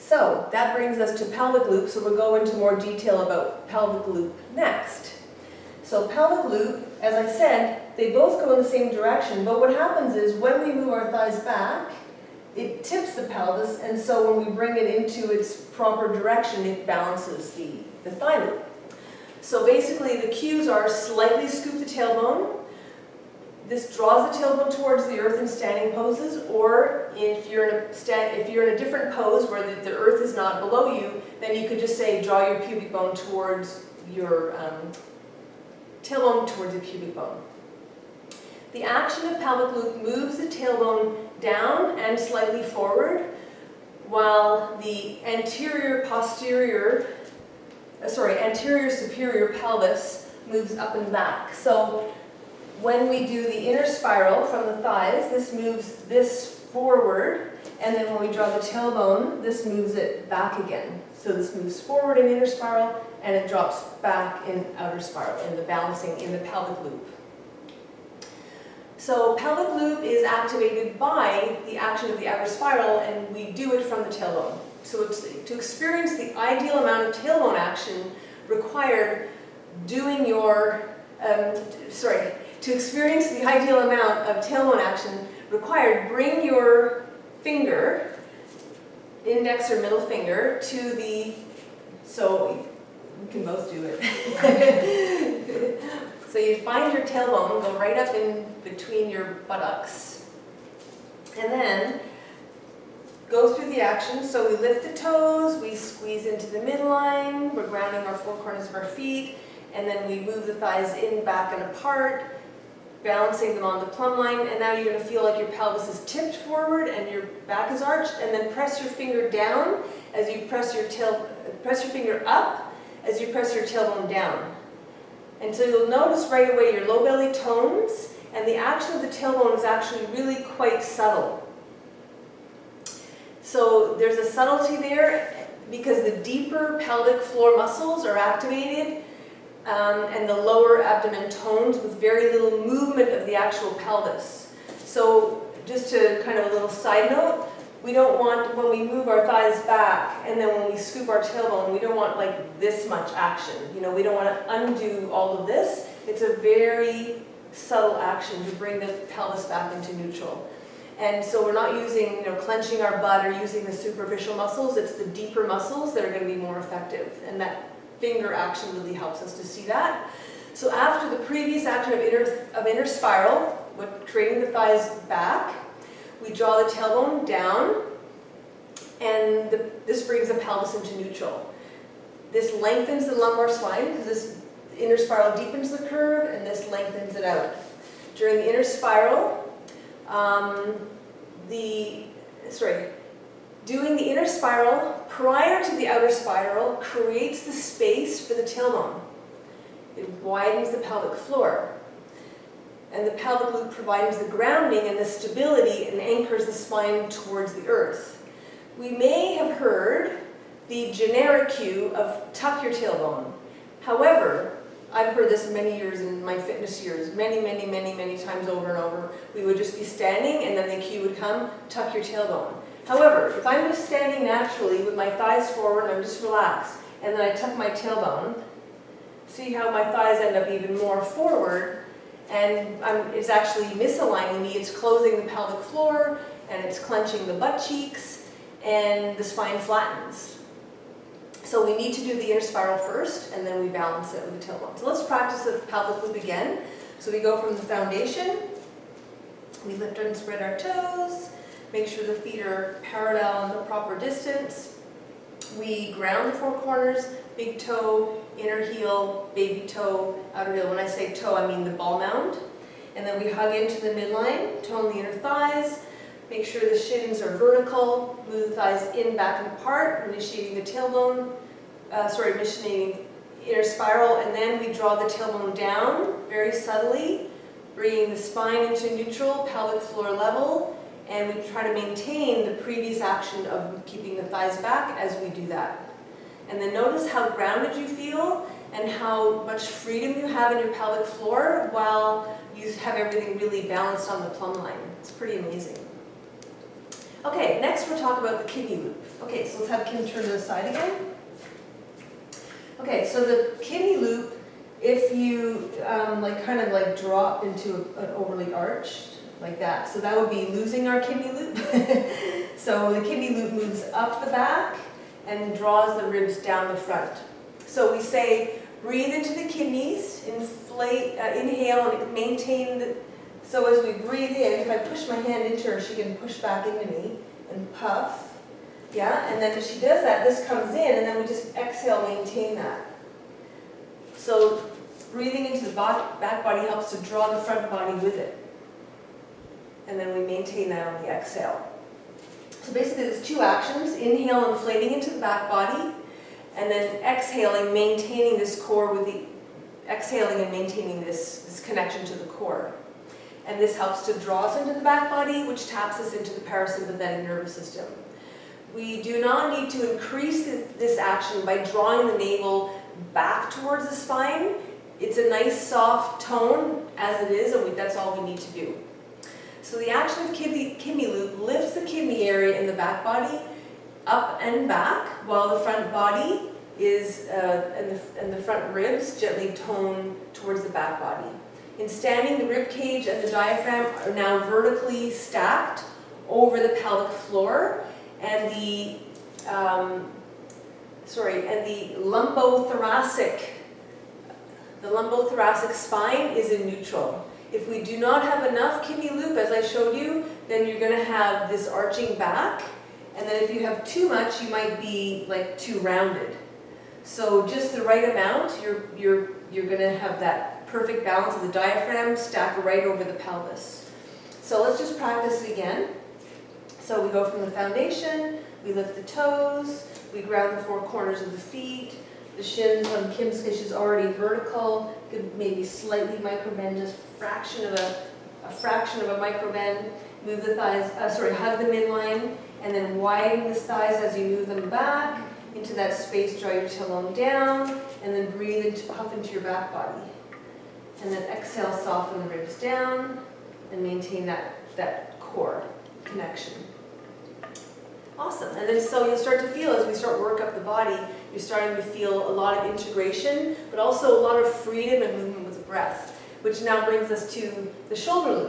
So that brings us to pelvic loop, so we'll go into more detail about pelvic loop next. So pelvic loop, as I said, they both go in the same direction, but what happens is when we move our thighs back, it tips the pelvis, and so when we bring it into its proper direction, it balances the thigh loop. So basically the cues are slightly scoop the tailbone. This draws the tailbone towards the earth in standing poses, or if you're in a different pose where the earth is not below you, then you could just say draw your pubic bone towards your tailbone towards your pubic bone. The action of pelvic loop moves the tailbone down and slightly forward, while the anterior superior pelvis moves up and back. So when we do the inner spiral from the thighs, this moves this forward, and then when we draw the tailbone, this moves it back again. So this moves forward in inner spiral, and it drops back in outer spiral, in the balancing in the pelvic loop. So pelvic loop is activated by the action of the outer spiral, and we do it from the tailbone. So to experience the ideal amount of tailbone action required doing your, to experience the ideal amount of tailbone action required, bring your finger, index or middle finger, to the, so we can both do it. So you find your tailbone, go right up in between your buttocks, and then go through the action. So we lift the toes, we squeeze into the midline, we're grounding our four corners of our feet, and then we move the thighs in, back, and apart, balancing them on the plumb line, and now you're going to feel like your pelvis is tipped forward and your back is arched, and then press your finger down as you press your finger up as you press your tailbone down. And so you'll notice right away your low belly tones, and the action of the tailbone is actually really quite subtle. So there's a subtlety there because the deeper pelvic floor muscles are activated, and the lower abdomen tones with very little movement of the actual pelvis. So just to kind of a little side note, we don't want, when we move our thighs back and then when we scoop our tailbone, we don't want like this much action. You know, we don't want to undo all of this. It's a very subtle action to bring the pelvis back into neutral. And so we're not using, clenching our butt or using the superficial muscles. It's the deeper muscles that are going to be more effective. And that finger action really helps us to see that. So after the previous action of inner spiral, creating the thighs back, we draw the tailbone down, and this brings the pelvis into neutral. This lengthens the lumbar spine because this inner spiral deepens the curve, and this lengthens it out. During the inner spiral, doing the inner spiral prior to the outer spiral creates the space for the tailbone. It widens the pelvic floor. And the pelvic loop provides the grounding and the stability and anchors the spine towards the earth. We may have heard the generic cue of tuck your tailbone. However, I've heard this many years in my fitness years, many times over and over. We would just be standing and then the cue would come, tuck your tailbone. However, if I'm just standing naturally with my thighs forward and I'm just relaxed, and then I tuck my tailbone, see how my thighs end up even more forward, and it's actually misaligning me. It's closing the pelvic floor, and it's clenching the butt cheeks, and the spine flattens. So we need to do the inner spiral first, and then we balance it with the tailbone. So let's practice the pelvic loop again. So we go from the foundation, we lift and spread our toes, make sure the feet are parallel in the proper distance. We ground the four corners, big toe, inner heel, baby toe, outer heel. When I say toe, I mean the ball mound. And then we hug into the midline, tone the inner thighs, make sure the shins are vertical, move the thighs in, back, and apart, initiating the tailbone, initiating inner spiral, and then we draw the tailbone down very subtly, bringing the spine into neutral, pelvic floor level, and we try to maintain the previous action of keeping the thighs back as we do that. And then notice how grounded you feel and how much freedom you have in your pelvic floor while you have everything really balanced on the plumb line. It's pretty amazing. Okay, next we'll talk about the kidney loop. Okay, so let's have Kim turn to the side again. Okay, so the kidney loop, if you kind of drop into an overly arched, like that, so that would be losing our kidney loop. So the kidney loop moves up the back and draws the ribs down the front. So we say, breathe into the kidneys, inhale and maintain the, so as we breathe in, if I push my hand into her, she can push back into me and puff. Yeah, and then as she does that, this comes in, and then we just exhale, maintain that. So breathing into the back body helps to draw the front body with it. And then we maintain that on the exhale. So basically there's two actions, inhale, inflating into the back body, and then exhaling, maintaining this core with the, exhaling and maintaining this connection to the core. And this helps to draw us into the back body, which taps us into the parasympathetic nervous system. We do not need to increase this action by drawing the navel back towards the spine. It's a nice soft tone as it is, and that's all we need to do. So the action of kidney loop lifts the kidney area in the back body up and back, while the front body is, and the front ribs gently tone towards the back body. In standing, the rib cage and the diaphragm are now vertically stacked over the pelvic floor, and the lumbothoracic spine is in neutral. If we do not have enough kidney loop, as I showed you, then you're going to have this arching back, and then if you have too much, you might be like too rounded. So just the right amount, you're going to have that perfect balance of the diaphragm stacked right over the pelvis. So let's just practice it again. So we go from the foundation, we lift the toes, we ground the four corners of the feet. The shins on Kim's case is already vertical. Could maybe slightly microbend, just a fraction of a microbend. Move the thighs, hug the midline, and then widen the thighs as you move them back into that space. Draw your tailbone down, and then breathe into, puff into your back body. And then exhale, soften the ribs down, and maintain that core connection. Awesome. And then so you'll start to feel, as we start work up the body, you're starting to feel a lot of integration, but also a lot of freedom and movement with the breath, which now brings us to the shoulder loop.